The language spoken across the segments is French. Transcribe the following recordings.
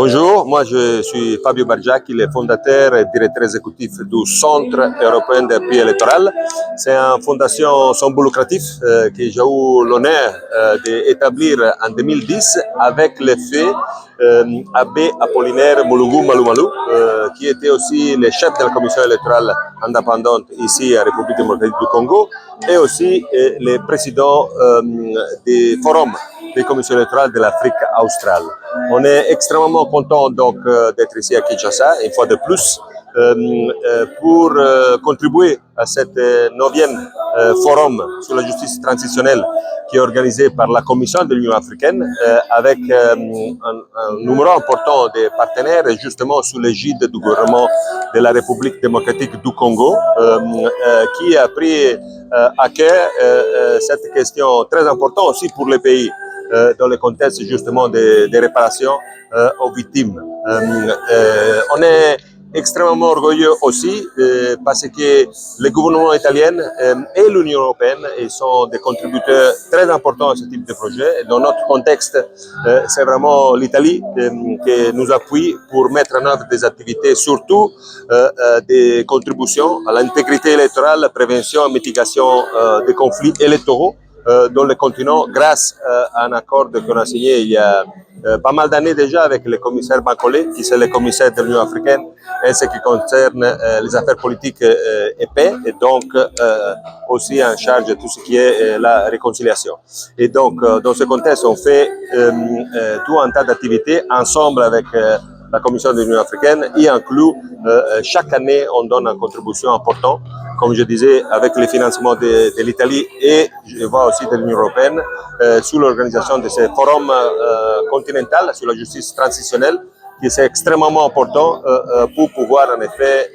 Bonjour, moi je suis Fabio Bargiacchi, le fondateur et directeur exécutif du Centre européen d'appui électoral. C'est une fondation sans but lucratif que j'ai eu l'honneur d'établir en 2010 avec le fait Abbé Apollinaire Moulougou Malou, qui était aussi le chef de la commission électorale indépendante ici à République démocratique du Congo et aussi le président du forum des commissions électorales de l'Afrique australe. On est extrêmement content donc d'être ici à Kinshasa, une fois de plus, pour contribuer à cette 9e forum sur la justice transitionnelle qui est organisé par la Commission de l'Union africaine avec un nombre important de partenaires justement sous l'égide du gouvernement de la République démocratique du Congo qui a pris à cœur cette question très importante aussi pour les pays dans le contexte justement des réparations aux victimes. On est extrêmement orgueilleux aussi parce que le gouvernement italien et l'Union européenne ils sont des contributeurs très importants à ce type de projet. Dans notre contexte, c'est vraiment l'Italie qui nous appuie pour mettre en œuvre des activités, surtout des contributions à l'intégrité électorale, la prévention et mitigation des conflits électoraux dans le continent grâce à un accord qu'on a signé il y a pas mal d'années déjà avec le commissaire Bankole, qui est le commissaire de l'Union africaine et ce qui concerne les affaires politiques et paix, et donc aussi en charge de tout ce qui est la réconciliation. Et donc, dans ce contexte, on fait tout un tas d'activités ensemble avec la Commission de l'Union africaine, y inclut chaque année, on donne une contribution importante, comme je disais, avec le financement de l'Italie et je vois aussi de l'Union européenne, sur l'organisation de ce forum continental sur la justice transitionnelle, qui est extrêmement important pour pouvoir en effet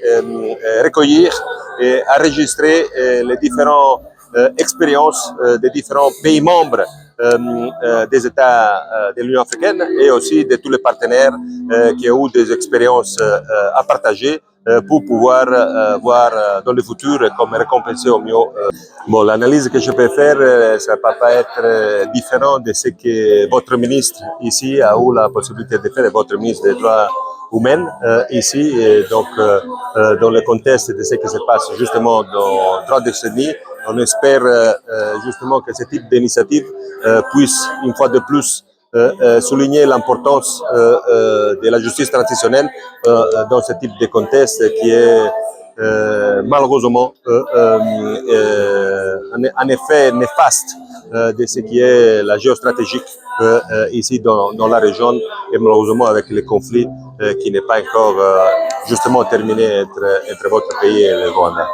recueillir et enregistrer les différentes expériences des différents pays membres des États de l'Union africaine et aussi de tous les partenaires qui ont eu des expériences à partager pour pouvoir voir dans le futur comment récompenser au mieux. Bon, l'analyse que je peux faire, ça ne peut pas être différent de ce que votre ministre ici a eu la possibilité de faire, votre ministre des droits humains ici, et donc dans le contexte de ce qui se passe justement dans 3 décennies. On espère justement que ce type d'initiative puisse, une fois de plus, souligner l'importance de la justice transitionnelle dans ce type de contexte qui est malheureusement en effet néfaste de ce qui est la géostratégique ici dans la région et malheureusement avec les conflits qui n'est pas encore justement terminé entre votre pays et le Rwanda.